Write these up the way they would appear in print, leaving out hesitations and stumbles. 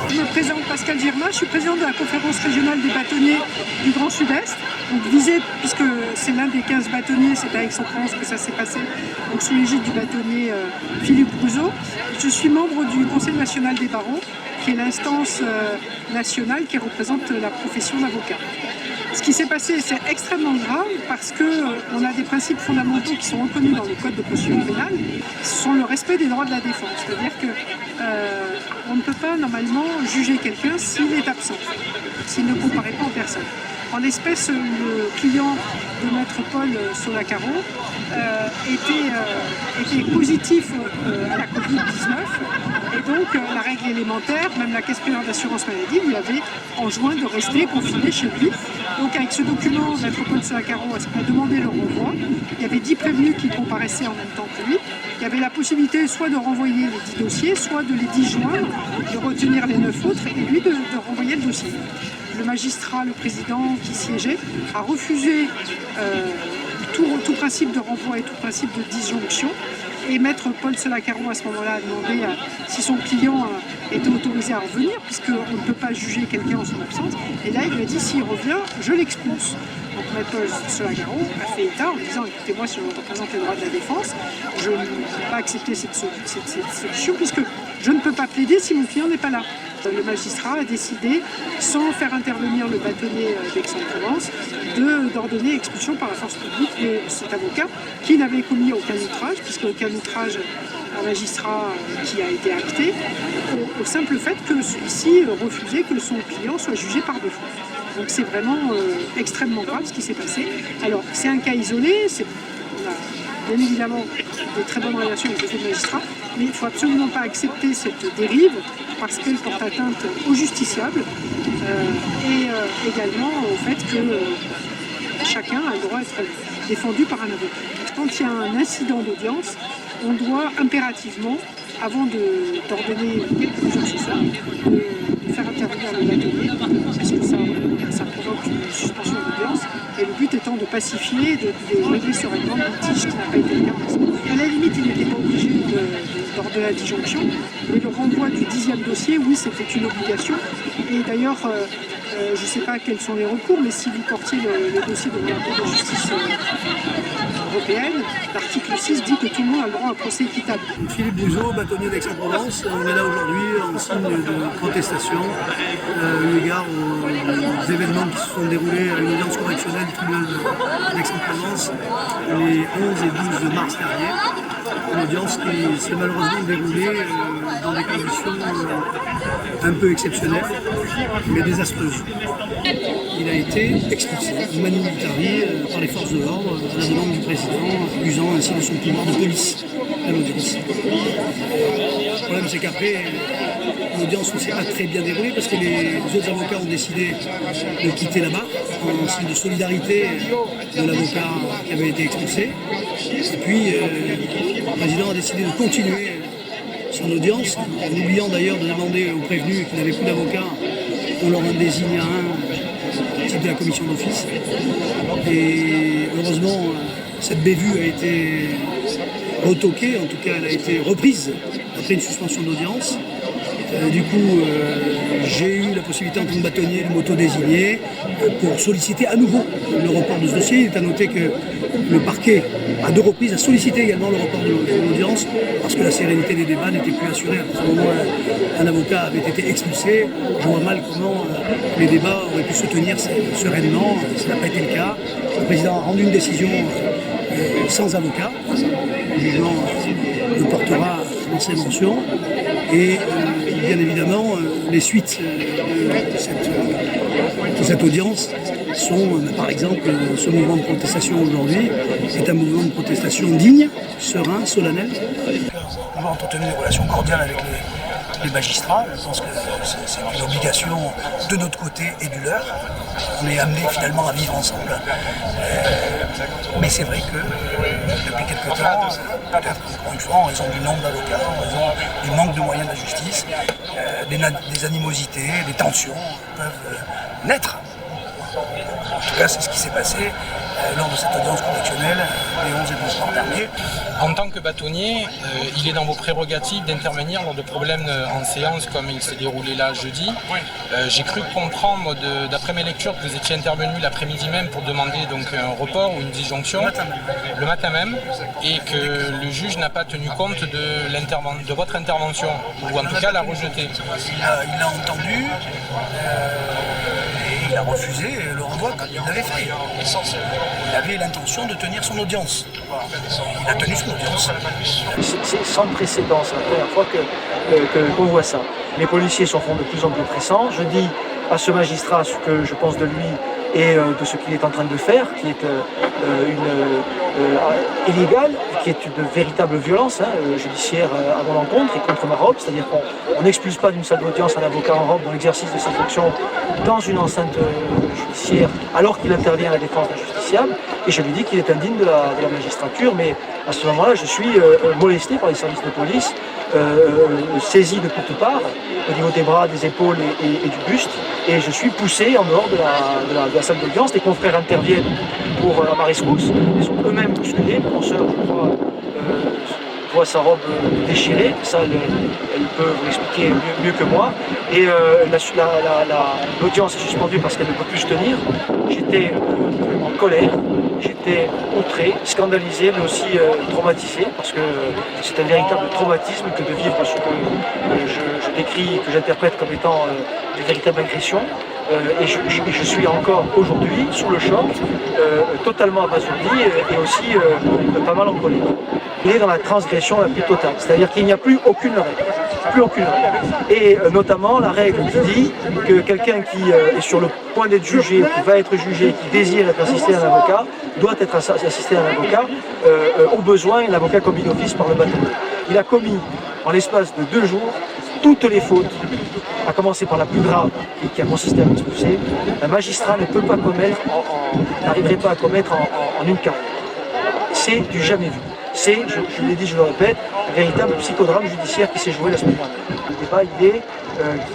Je me présente Pascal Girma, je suis présidente de la conférence régionale des bâtonniers du Grand Sud-Est. Donc visée, puisque c'est l'un des 15 bâtonniers, c'est à Aix-en-Provence que ça s'est passé, donc sous l'égide du bâtonnier Philippe Brouzeau. Je suis membre du Conseil national des barreaux, qui est l'instance nationale qui représente la profession d'avocat. Ce qui s'est passé, c'est extrêmement grave parce qu'on a des principes fondamentaux qui sont reconnus dans le Code de procédure pénale, ce sont le respect des droits de la défense. C'est-à-dire qu'on ne peut pas normalement juger quelqu'un s'il est absent, s'il ne comparaît pas en personne. En l'espèce, le client de maître Paul Solacaro était positif à la Covid-19 et donc la règle élémentaire, même la caisse primaire d'assurance maladie, lui avait enjoint de rester confiné chez lui. Donc avec ce document, maître Paul Solacaro a demandé le renvoi. Il y avait 10 prévenus qui comparaissaient en même temps que lui. Il y avait la possibilité soit de renvoyer les 10 dossiers, soit de les disjoindre, de retenir les 9 autres et lui de renvoyer le dossier. Le magistrat, le président qui siégeait, a refusé tout principe de renvoi et tout principe de disjonction. Et maître Paul Solacaro, à ce moment-là, a demandé si son client était autorisé à revenir, puisqu'on ne peut pas juger quelqu'un en son absence. Et là, il lui a dit, s'il revient, je l'expulse. Donc maître Paul Solacaro a fait état en disant, écoutez, moi, si je représente les droits de la défense, je ne peux pas accepter cette solution, puisque je ne peux pas plaider si mon client n'est pas là. Le magistrat a décidé, sans faire intervenir le bâtonnier d'Aix-en-Provence, d'ordonner expulsion par la force publique de cet avocat qui n'avait commis aucun outrage, puisqu'aucun outrage un magistrat qui a été acté, au simple fait que celui-ci refusait que son client soit jugé par défaut. Donc c'est vraiment extrêmement grave ce qui s'est passé. Alors c'est un cas isolé, on a bien évidemment de très bonnes relations avec les magistrats, mais il ne faut absolument pas accepter cette dérive parce qu'elle porte atteinte aux justiciables et également au fait que chacun a le droit d'être défendu par un avocat. Quand il y a un incident d'audience, on doit impérativement, avant d'ordonner quelque mesure ce soit, de faire intervenir le bâtonnier, parce que ça provoque une suspension d'audience, et le but étant de pacifier, de régler sereinement le litige qui n'a pas été le cas. À la limite, il n'était pas obligé d'ordonner la disjonction, mais le renvoi du 10e dossier, oui, c'était une obligation. Et d'ailleurs, je ne sais pas quels sont les recours, mais si vous portiez le dossier devant la Cour de justice européenne, l'article 6 dit que tout le monde a le droit à un procès équitable. Philippe Brouzeau, bâtonnier d'Aix-en-Provence, on est là aujourd'hui en signe de protestation eu égard aux événements qui se sont déroulés à une audience correctionnelle du tribunal d'Aix-en-Provence les 11 et 12 mars dernier. Une audience qui s'est malheureusement déroulée dans des conditions un peu exceptionnelles, mais désastreuses. Il a été expulsé, manu militari, par les forces de l'ordre, à la demande du président, usant ainsi de son pouvoir de police à l'audience. Le problème, c'est qu'après, l'audience ne s'est pas très bien déroulée parce que les autres avocats ont décidé de quitter la barre en signe de solidarité de l'avocat qui avait été expulsé. Et puis, le président a décidé de continuer son audience, en oubliant d'ailleurs de demander aux prévenus qui n'avaient plus d'avocat, on leur en désigne un type de la commission d'office. Et heureusement, cette bévue a été retoquée, en tout cas elle a été reprise après une suspension d'audience. Du coup, j'ai eu la possibilité en tant que bâtonnier de m'auto-désigner pour solliciter à nouveau le report de ce dossier. Il est à noter que le parquet, à 2 reprises, a sollicité également le report de l'audience parce que la sérénité des débats n'était plus assurée. À ce moment, un avocat avait été expulsé. Je vois mal comment les débats auraient pu se tenir sereinement. Ça n'a pas été le cas. Le président a rendu une décision sans avocat. Le jugement le portera dans ses mentions. Et bien évidemment, les suites de cette audience sont, par exemple, ce mouvement de protestation aujourd'hui est un mouvement de protestation digne, serein, solennel. Nous avons entretenu des relations cordiales avec les magistrats. Je pense que c'est une obligation de notre côté et du leur. On est amenés finalement à vivre ensemble. Mais c'est vrai que depuis quelque temps, peut-être encore une fois en raison du nombre d'avocats, en raison du manque de moyens de la justice, des animosités, des tensions peuvent naître En tout cas, c'est ce qui s'est passé lors de cette audience correctionnelle les 11 et 12 mars dernier. En tant que bâtonnier, il est dans vos prérogatives d'intervenir lors de problèmes en séance comme il s'est déroulé là jeudi. J'ai cru comprendre, d'après mes lectures, que vous étiez intervenu l'après-midi même pour demander donc un report ou une disjonction le matin même, et que le juge n'a pas tenu compte de votre intervention, ou en tout cas l'a rejeté. Il l'a entendu et il a refusé le renvoi comme il l'avait fait. Il avait l'intention de tenir son audience. Il a tenu son audience. C'est sans précédent, c'est la première fois qu'on voit ça. Les policiers s'en font de plus en plus pressants. Je dis à ce magistrat ce que je pense de lui et de ce qu'il est en train de faire, qui est illégal, qui est une véritable violence judiciaire à mon encontre et contre ma robe, c'est-à-dire qu'on n'expulse pas d'une salle d'audience un avocat en robe dans l'exercice de ses fonctions dans une enceinte judiciaire alors qu'il intervient à la défense d'un justiciable, et je lui dis qu'il est indigne de la magistrature, mais à ce moment-là je suis molesté par les services de police, saisi de toutes parts, au niveau des bras, des épaules et du buste, et je suis poussé en dehors de la salle d'audience. Les confrères interviennent pour ma rescousse, ils sont eux-mêmes bousculés. Mon soeur, je crois, voit sa robe déchirée, ça elle peut vous l'expliquer mieux que moi, et l'audience est suspendue parce qu'elle ne peut plus se tenir. J'étais en colère, j'étais outré, scandalisé, mais aussi traumatisé, parce que c'est un véritable traumatisme que de vivre ce que je décris, que j'interprète comme étant une véritable agression. Et je suis encore aujourd'hui sous le choc, totalement abasourdi et aussi pas mal en colère. Il est dans la transgression la plus totale, c'est-à-dire qu'il n'y a plus aucune règle, et notamment la règle qui dit que quelqu'un qui est sur le point d'être jugé, qui va être jugé, qui désire être assisté à un avocat, doit être assisté à un avocat, au besoin un avocat commis d'office par le bâtonnier. Il a commis en l'espace de 2 jours toutes les fautes, à commencer par la plus grave, qui a consisté à m'expulser. Un magistrat ne peut pas n'arriverait pas à commettre en une carrière. C'est du jamais vu. C'est, je l'ai dit, je le répète, un véritable psychodrame judiciaire qui s'est joué la semaine dernière. Le débat, il est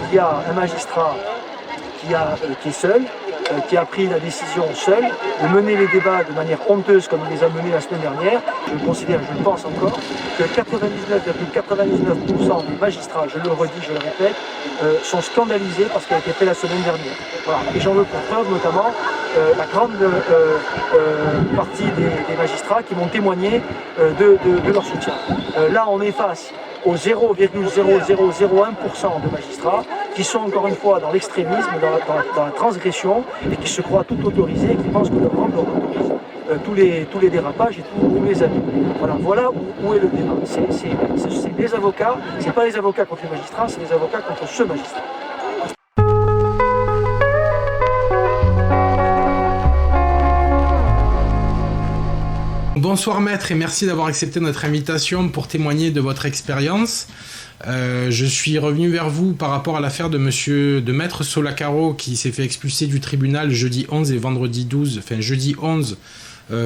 qu'il y a un magistrat qui est seul, qui a pris la décision seul de mener les débats de manière honteuse comme il les a menés la semaine dernière. Je considère, je pense encore, que 99,99% des magistrats, je le redis, je le répète, sont scandalisés par ce qui a été fait la semaine dernière. Voilà. Et j'en veux pour preuve notamment la grande partie des magistrats qui m'ont témoigné de leur soutien. Là, on est face aux 0,0001% de magistrats qui sont encore une fois dans l'extrémisme, dans la transgression, et qui se croient tout autorisés et qui pensent que le grand leur autorise tous les dérapages et tous les abus. Voilà où est le débat. C'est les avocats, c'est pas les avocats contre les magistrats, c'est les avocats contre ce magistrat. Bonsoir maître et merci d'avoir accepté notre invitation pour témoigner de votre expérience. Je suis revenu vers vous par rapport à l'affaire de maître Solacaro qui s'est fait expulser du tribunal jeudi 11 et vendredi 12, enfin jeudi 11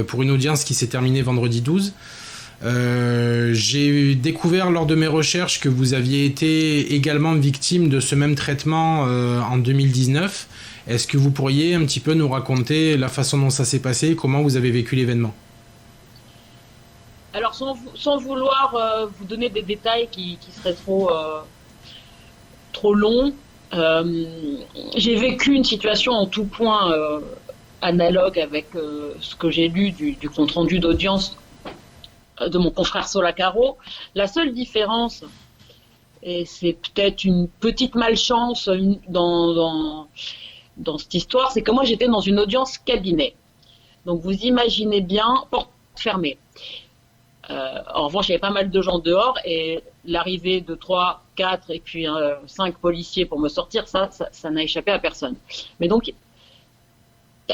pour une audience qui s'est terminée vendredi 12. J'ai découvert lors de mes recherches que vous aviez été également victime de ce même traitement en 2019. Est-ce que vous pourriez un petit peu nous raconter la façon dont ça s'est passé et comment vous avez vécu l'événement ? Alors, sans vouloir vous donner des détails qui seraient trop longs, j'ai vécu une situation en tout point analogue avec ce que j'ai lu du compte-rendu d'audience de mon confrère Solacaro. La seule différence, et c'est peut-être une petite malchance dans cette histoire, c'est que moi j'étais dans une audience cabinet. Donc vous imaginez bien, porte fermée. En revanche, il y avait pas mal de gens dehors et l'arrivée de 3, 4 et puis 5 policiers pour me sortir, ça n'a échappé à personne. Mais donc,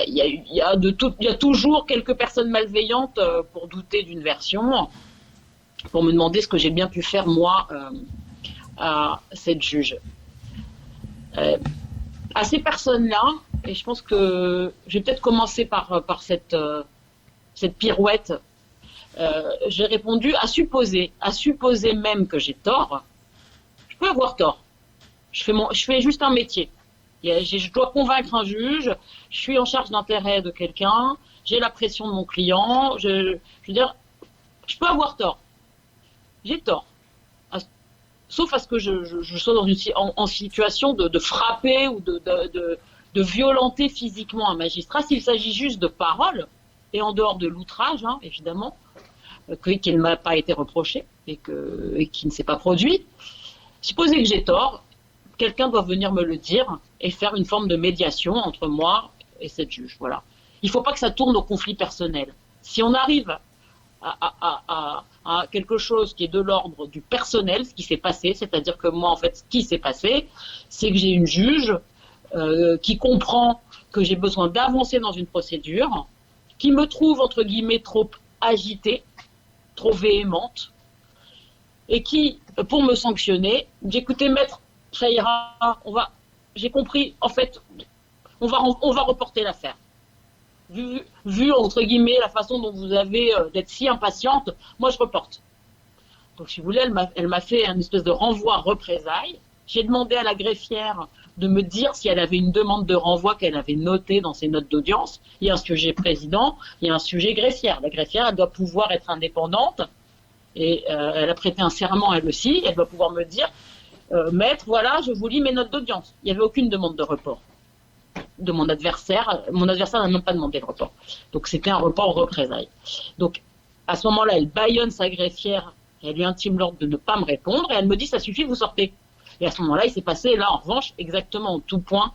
il y a toujours quelques personnes malveillantes pour douter d'une version, pour me demander ce que j'ai bien pu faire moi à cette juge. À ces personnes-là, et je pense que je vais peut-être commencer par cette pirouette. J'ai répondu à supposer même que j'ai tort. Je peux avoir tort. Je fais juste un métier. Je dois convaincre un juge, je suis en charge d'intérêt de quelqu'un, j'ai la pression de mon client, je veux dire, je peux avoir tort. J'ai tort. Sauf à ce que je sois en situation de frapper ou de violenter physiquement un magistrat. S'il s'agit juste de paroles, et en dehors de l'outrage, hein, évidemment, qui ne m'a pas été reproché et qui ne s'est pas produit, supposez que j'ai tort, quelqu'un doit venir me le dire et faire une forme de médiation entre moi et cette juge. Voilà. Il ne faut pas que ça tourne au conflit personnel. Si on arrive à quelque chose qui est de l'ordre du personnel, ce qui s'est passé, c'est-à-dire que moi, en fait, ce qui s'est passé, c'est que j'ai une juge qui comprend que j'ai besoin d'avancer dans une procédure, qui me trouve, entre guillemets, trop agitée, trop véhémente, et qui, pour me sanctionner, dit écoutez, maître, ça ira, j'ai compris, en fait, on va reporter l'affaire. Vu, entre guillemets, la façon dont vous avez d'être si impatiente, moi je reporte. Donc si vous voulez, elle m'a fait une espèce de renvoi représailles. J'ai demandé à la greffière de me dire si elle avait une demande de renvoi qu'elle avait notée dans ses notes d'audience. Il y a un sujet président, il y a un sujet greffière. La greffière, elle doit pouvoir être indépendante et elle a prêté un serment elle aussi. Elle doit pouvoir me dire maître, voilà, je vous lis mes notes d'audience. Il n'y avait aucune demande de report de mon adversaire. Mon adversaire n'a même pas demandé le report. Donc c'était un report représailles. Donc à ce moment-là, elle bâillonne sa greffière et elle lui intime l'ordre de ne pas me répondre et elle me dit ça suffit, vous sortez. Et à ce moment-là, il s'est passé là en revanche exactement en tout point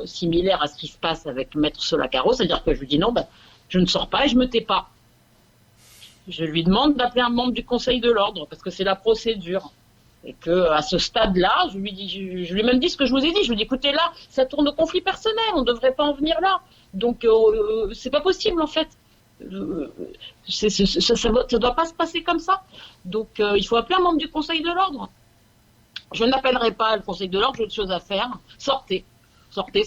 similaire à ce qui se passe avec Maître Solacaro, c'est-à-dire que je lui dis non, je ne sors pas et je me tais pas. Je lui demande d'appeler un membre du Conseil de l'ordre parce que c'est la procédure. Et qu'à ce stade-là, je lui ai même dit ce que je vous ai dit. Je lui ai dit, écoutez, là, ça tourne au conflit personnel, on ne devrait pas en venir là. Donc, c'est pas possible, en fait. Ça ne doit pas se passer comme ça. Donc, il faut appeler un membre du Conseil de l'ordre. Je n'appellerai pas le Conseil de l'ordre, j'ai autre chose à faire. Sortez. Sortez.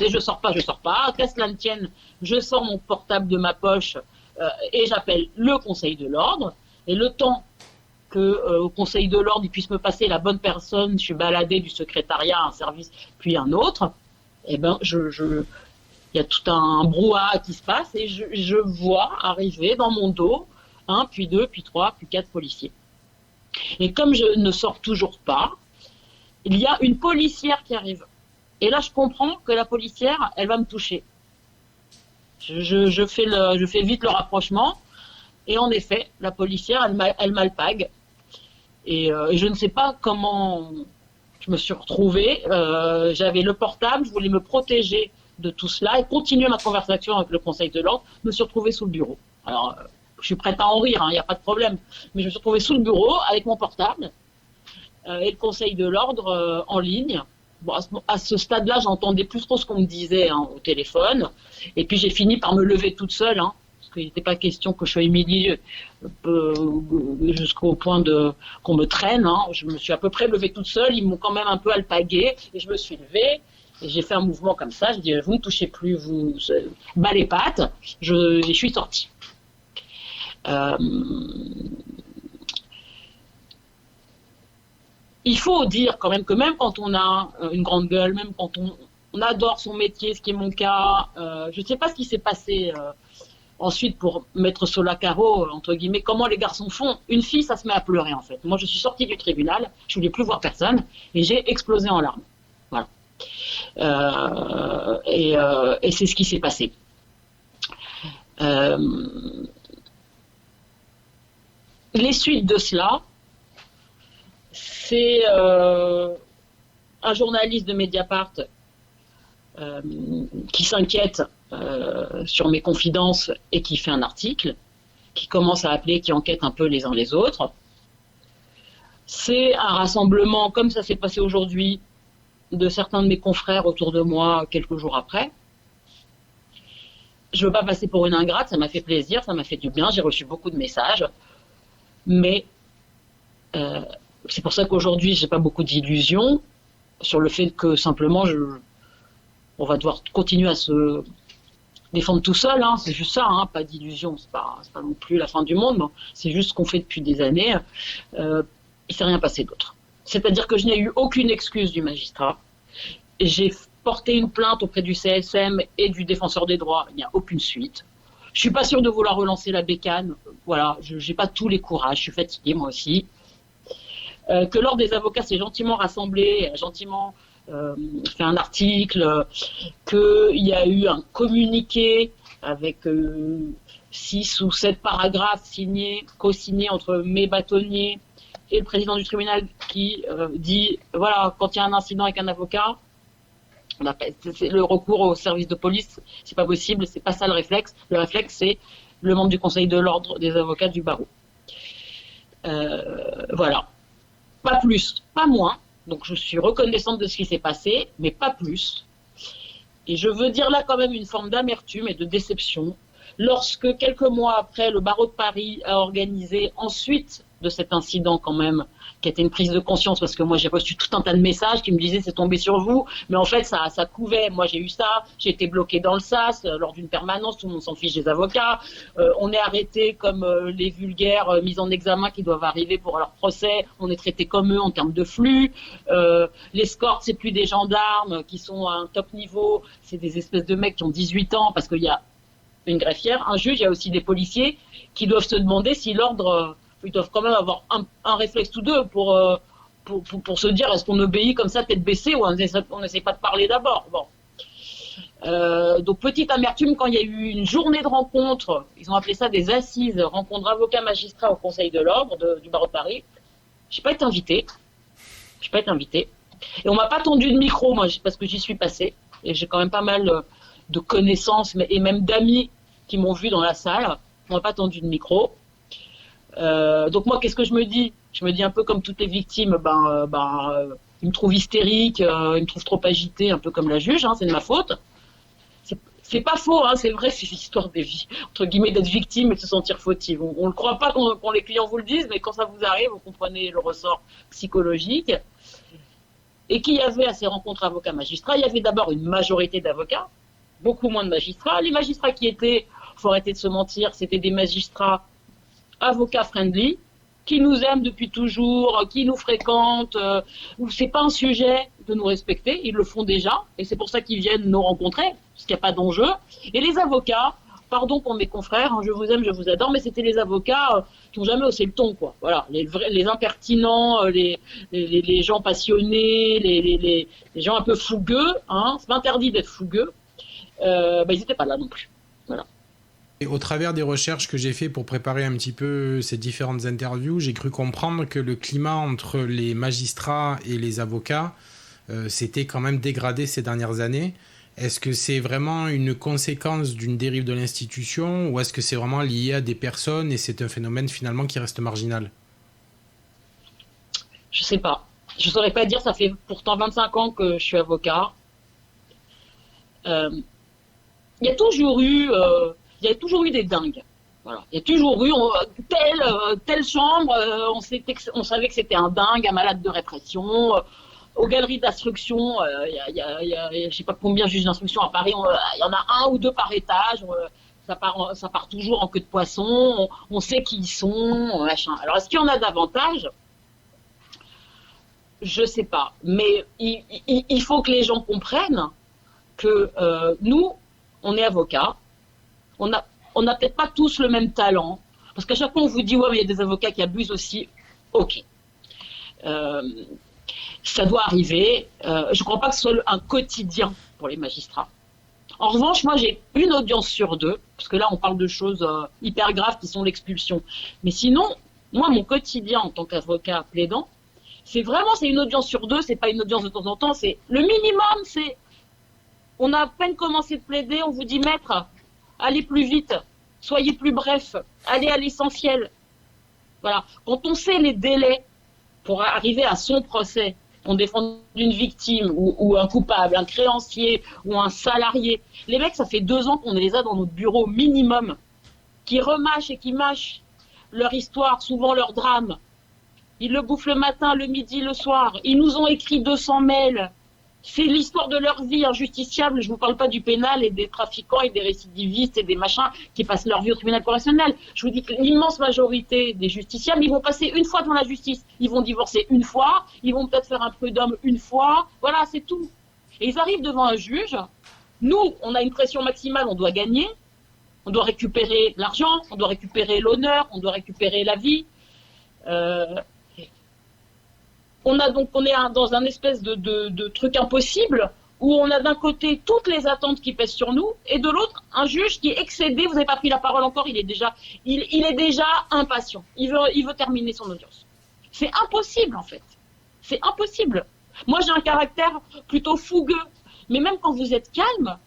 Je sors pas. Qu'à cela ne tienne, je sors mon portable de ma poche et j'appelle le Conseil de l'ordre. Et le temps au Conseil de l'ordre, il puisse me passer la bonne personne, je suis baladée du secrétariat à un service, puis un autre, et il y a tout un brouhaha qui se passe et je vois arriver dans mon dos 1, puis 2, puis 3, puis 4 policiers. Et comme je ne sors toujours pas, il y a une policière qui arrive. Et là, je comprends que la policière, elle va me toucher. Je fais vite le rapprochement. Et en effet, la policière, elle m'alpague. Et je ne sais pas comment je me suis retrouvée. J'avais le portable, je voulais me protéger de tout cela et continuer ma conversation avec le Conseil de l'ordre. Je me suis retrouvée sous le bureau. Alors, je suis prête à en rire, il n'y a pas de problème. Mais je me suis retrouvée sous le bureau avec mon portable et le Conseil de l'ordre en ligne. Bon, à ce stade-là, j'entendais plus trop ce qu'on me disait au téléphone. Et puis, j'ai fini par me lever toute seule, parce qu'il n'était pas question que je sois humiliée jusqu'au point qu'on me traîne. Je me suis à peu près levée toute seule. Ils m'ont quand même un peu alpaguée. Et je me suis levée. Et j'ai fait un mouvement comme ça. Je dis, vous ne touchez plus, vous bas les pattes. Je suis sortie. Il faut dire quand même que même quand on a une grande gueule, même quand on adore son métier, ce qui est mon cas, je ne sais pas ce qui s'est passé ensuite pour Maître Solacaro, entre guillemets, comment les garçons font. Une fille, ça se met à pleurer en fait. Moi, je suis sortie du tribunal, je ne voulais plus voir personne et j'ai explosé en larmes. Voilà. Et c'est ce qui s'est passé. Les suites de cela, c'est un journaliste de Mediapart qui s'inquiète sur mes confidences et qui fait un article, qui commence à appeler, qui enquête un peu les uns les autres. C'est un rassemblement, comme ça s'est passé aujourd'hui, de certains de mes confrères autour de moi quelques jours après. Je ne veux pas passer pour une ingrate, ça m'a fait plaisir, ça m'a fait du bien, j'ai reçu beaucoup de messages, mais c'est pour ça qu'aujourd'hui, je n'ai pas beaucoup d'illusions sur le fait que simplement, on va devoir continuer à se défendre tout seul. C'est juste ça, pas d'illusions. C'est pas non plus la fin du monde. Bon, c'est juste ce qu'on fait depuis des années. Il ne s'est rien passé d'autre. C'est-à-dire que je n'ai eu aucune excuse du magistrat. J'ai porté une plainte auprès du CSM et du défenseur des droits. Il n'y a aucune suite. Je suis pas sûre de vouloir relancer la bécane. Voilà, je n'ai pas tous les courages. Je suis fatiguée, moi aussi. Que l'Ordre des avocats s'est gentiment rassemblé, gentiment fait un article, qu'il y a eu un communiqué avec 6 ou 7 paragraphes co-signés entre mes bâtonniers et le président du tribunal qui dit, voilà, quand il y a un incident avec un avocat, le recours au service de police, c'est pas possible, c'est pas ça le réflexe. Le réflexe, c'est le membre du conseil de l'ordre des avocats du barreau. Voilà. Pas plus, pas moins. Donc je suis reconnaissante de ce qui s'est passé, mais pas plus. Et je veux dire là quand même une forme d'amertume et de déception lorsque quelques mois après, le barreau de Paris a organisé ensuite de cet incident quand même, qui a été une prise de conscience, parce que moi j'ai reçu tout un tas de messages qui me disaient c'est tombé sur vous, mais en fait ça couvait. Moi j'ai eu ça, j'ai été bloquée dans le SAS lors d'une permanence, tout le monde s'en fiche des avocats, on est arrêté comme les vulgaires mis en examen qui doivent arriver pour leur procès, on est traité comme eux en termes de flux, l'escorte c'est plus des gendarmes qui sont à un top niveau, c'est des espèces de mecs qui ont 18 ans, parce qu'il y a une greffière, un juge, il y a aussi des policiers qui doivent se demander si l'ordre... Ils doivent quand même avoir un réflexe tous deux pour se dire est-ce qu'on obéit comme ça tête baissée ou on n'essaie pas de parler d'abord. Bon. Donc petite amertume quand il y a eu une journée de rencontre, ils ont appelé ça des assises, rencontre avocats magistrats au Conseil de l'ordre du barreau de Paris. J'ai pas été invitée. Et on m'a pas tendu de micro moi parce que j'y suis passée et j'ai quand même pas mal de connaissances et même d'amis qui m'ont vu dans la salle. On m'a pas tendu de micro. Donc moi, qu'est-ce que je me dis? Je me dis un peu comme toutes les victimes, ils me trouvent hystérique, ils me trouvent trop agitée, un peu comme la juge, hein, c'est de ma faute. C'est pas faux, hein, c'est vrai, c'est l'histoire des vies, entre guillemets, d'être victime et de se sentir fautive. On ne croit pas quand les clients vous le disent, mais quand ça vous arrive, vous comprenez le ressort psychologique. Et qu'il y avait à ces rencontres avocats-magistrats, il y avait d'abord une majorité d'avocats, beaucoup moins de magistrats. Les magistrats qui étaient, faut arrêter de se mentir, c'était des magistrats avocats friendly, qui nous aiment depuis toujours, qui nous fréquentent, où c'est pas un sujet de nous respecter, ils le font déjà, et c'est pour ça qu'ils viennent nous rencontrer, parce qu'il n'y a pas d'enjeu. Et les avocats, pardon pour mes confrères, hein, je vous aime, je vous adore, mais c'était les avocats qui n'ont jamais haussé le ton, quoi. Voilà, les impertinents, les gens passionnés, les gens un peu fougueux, hein, c'est pas interdit d'être fougueux, ils n'étaient pas là non plus. Voilà. Et au travers des recherches que j'ai fait pour préparer un petit peu ces différentes interviews, j'ai cru comprendre que le climat entre les magistrats et les avocats s'était quand même dégradé ces dernières années. Est-ce que c'est vraiment une conséquence d'une dérive de l'institution ou est-ce que c'est vraiment lié à des personnes et c'est un phénomène finalement qui reste marginal? Je sais pas. Je saurais pas dire, ça fait pourtant 25 ans que je suis avocat. Il y a toujours eu des dingues. Voilà. Il y a toujours eu telle chambre, on savait que c'était un dingue, un malade de répression. Aux galeries d'instruction, il y a je sais pas combien de juges d'instruction à Paris, il y en a 1 ou 2 par étage. Ça part toujours en queue de poisson. On sait qui ils sont, machin. Alors est-ce qu'il y en a davantage? Je sais pas. Mais il faut que les gens comprennent que nous, on est avocats. On n'a peut-être pas tous le même talent, parce qu'à chaque fois on vous dit ouais mais il y a des avocats qui abusent aussi. Ok, ça doit arriver. Je ne crois pas que ce soit un quotidien pour les magistrats. En revanche, moi j'ai une audience sur 2, parce que là on parle de choses hyper graves qui sont l'expulsion. Mais sinon, moi mon quotidien en tant qu'avocat plaidant, c'est une audience sur 2. C'est pas une audience de temps en temps. C'est le minimum. C'est on a à peine commencé de plaider, on vous dit maître, allez plus vite, soyez plus bref, allez à l'essentiel. Voilà. Quand on sait les délais pour arriver à son procès, on défend une victime ou un coupable, un créancier ou un salarié. Les mecs, ça fait 2 ans qu'on les a dans notre bureau minimum, qui remâchent et qui mâchent leur histoire, souvent leur drame. Ils le bouffent le matin, le midi, le soir. Ils nous ont écrit 200 mails. C'est l'histoire de leur vie injusticiable. Je ne vous parle pas du pénal et des trafiquants et des récidivistes et des machins qui passent leur vie au tribunal correctionnel. Je vous dis que l'immense majorité des justiciables, ils vont passer une fois devant la justice. Ils vont divorcer une fois. Ils vont peut-être faire un prud'homme une fois. Voilà, c'est tout. Et ils arrivent devant un juge. Nous, on a une pression maximale, on doit gagner. On doit récupérer l'argent, on doit récupérer l'honneur, on doit récupérer la vie. On est dans un espèce de truc impossible où on a d'un côté toutes les attentes qui pèsent sur nous et de l'autre un juge qui est excédé. Vous n'avez pas pris la parole encore, il est déjà impatient. Il veut terminer son audience. C'est impossible en fait. C'est impossible. Moi j'ai un caractère plutôt fougueux, mais même quand vous êtes calme.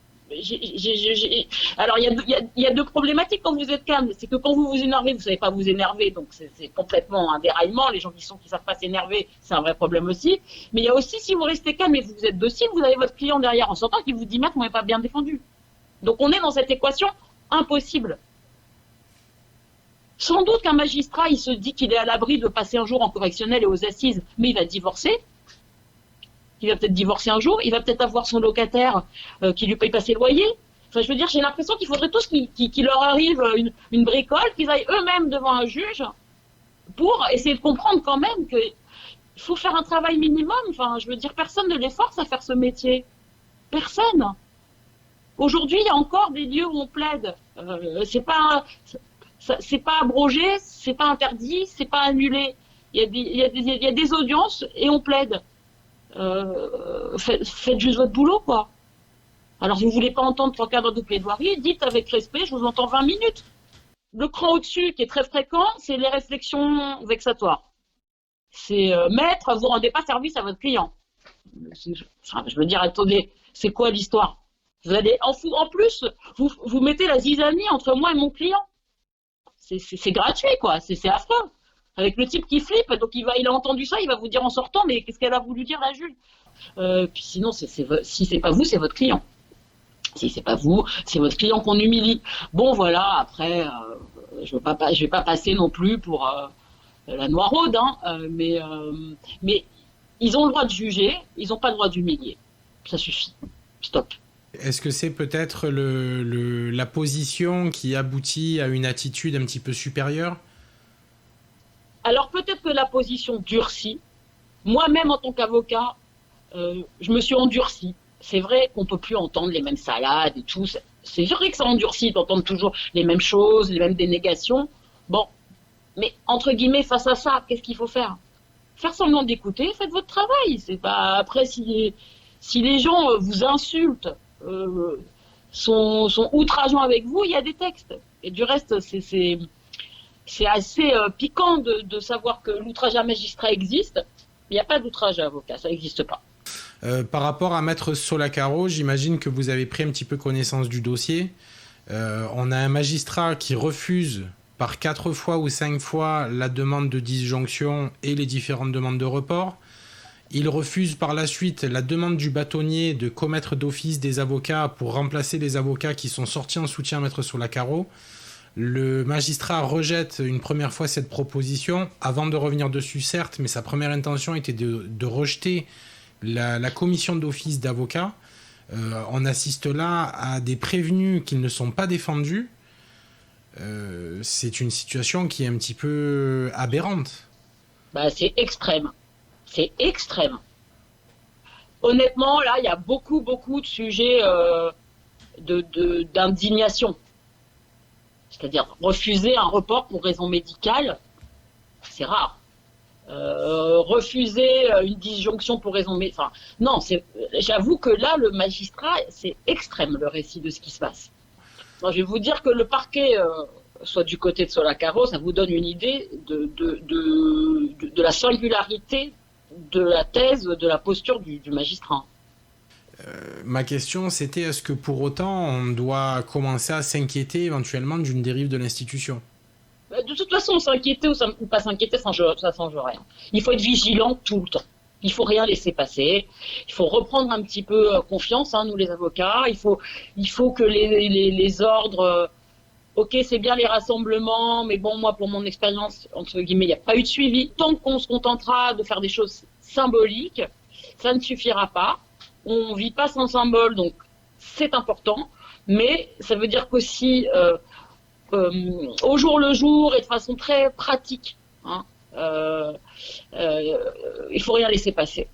Alors, il y a deux problématiques quand vous êtes calme. C'est que quand vous vous énervez, vous ne savez pas vous énerver, donc c'est complètement un déraillement. Les gens qui ne savent pas s'énerver, c'est un vrai problème aussi. Mais il y a aussi, si vous restez calme et vous êtes docile, vous avez votre client derrière en sortant qui vous dit « Maître, vous m'avez pas bien défendu ». Donc, on est dans cette équation impossible. Sans doute qu'un magistrat, il se dit qu'il est à l'abri de passer un jour en correctionnel et aux assises, mais il va divorcer. Il va peut-être divorcer un jour, il va peut-être avoir son locataire qui lui paye pas ses loyers. Enfin, je veux dire, j'ai l'impression qu'il faudrait tous qu'il leur arrive une bricole, qu'ils aillent eux-mêmes devant un juge pour essayer de comprendre quand même qu'il faut faire un travail minimum. Enfin, je veux dire, personne ne les force à faire ce métier. Personne. Aujourd'hui, il y a encore des lieux où on plaide. C'est pas abrogé, c'est pas interdit, c'est pas annulé. Il y a des audiences et on plaide. Faites juste votre boulot, quoi. Alors, si vous voulez pas entendre trois cadres de plaidoirie, dites avec respect, je vous entends 20 minutes. Le cran au-dessus, qui est très fréquent, c'est les réflexions vexatoires. C'est maître, vous rendez pas service à votre client. Je veux dire, attendez, c'est quoi l'histoire? Vous allez en plus, vous mettez la zizanie entre moi et mon client. C'est gratuit, quoi. C'est affreux. Avec le type qui flippe, donc il a entendu ça, il va vous dire en sortant, mais qu'est-ce qu'elle a voulu dire la juge? Puis sinon, si c'est pas vous, c'est votre client. Si c'est pas vous, c'est votre client qu'on humilie. Bon, voilà. Après, je vais pas passer non plus pour la noiraude, hein, mais ils ont le droit de juger, ils n'ont pas le droit d'humilier. Ça suffit. Stop. Est-ce que c'est peut-être la position qui aboutit à une attitude un petit peu supérieure? Alors peut-être que la position durcit. Moi-même en tant qu'avocat, je me suis endurci. C'est vrai qu'on ne peut plus entendre les mêmes salades et tout. C'est vrai que ça endurcit d'entendre toujours les mêmes choses, les mêmes dénégations. Bon, mais entre guillemets, face à ça, qu'est-ce qu'il faut faire? Faire semblant d'écouter, faites votre travail. C'est pas après si les gens vous insultent, sont outrageants avec vous, il y a des textes. Et du reste, c'est assez piquant de savoir que l'outrage à magistrat existe. Il n'y a pas d'outrage à avocat, ça n'existe pas. Par rapport à Maître Solacaro, j'imagine que vous avez pris un petit peu connaissance du dossier. On a un magistrat qui refuse par 4 fois ou 5 fois la demande de disjonction et les différentes demandes de report. Il refuse par la suite la demande du bâtonnier de commettre d'office des avocats pour remplacer les avocats qui sont sortis en soutien à Maître Solacaro. Le magistrat rejette une première fois cette proposition, avant de revenir dessus certes, mais sa première intention était de rejeter la commission d'office d'avocats. On assiste là à des prévenus qui ne sont pas défendus. C'est une situation qui est un petit peu aberrante. Bah, c'est extrême. C'est extrême. Honnêtement, là, il y a beaucoup de sujets d'indignation. C'est-à-dire refuser un report pour raison médicale, c'est rare. Refuser une disjonction pour raison médicale... Enfin, non, j'avoue que là, le magistrat, c'est extrême, le récit de ce qui se passe. Moi, je vais vous dire que le parquet soit du côté de Solacaro, ça vous donne une idée de la singularité de la thèse, de la posture du magistrat. Ma question, c'était est-ce que pour autant on doit commencer à s'inquiéter éventuellement d'une dérive de l'institution? De toute façon, s'inquiéter ou pas s'inquiéter, ça change rien. Il faut être vigilant tout le temps. Il faut rien laisser passer. Il faut reprendre un petit peu confiance, nous les avocats. Il faut que les ordres... ok, c'est bien les rassemblements, mais bon, moi, pour mon expérience, entre guillemets, il n'y a pas eu de suivi. Tant qu'on se contentera de faire des choses symboliques, ça ne suffira pas. On ne vit pas sans symbole, donc c'est important. Mais ça veut dire qu'aussi, au jour le jour et de façon très pratique, il ne faut rien laisser passer.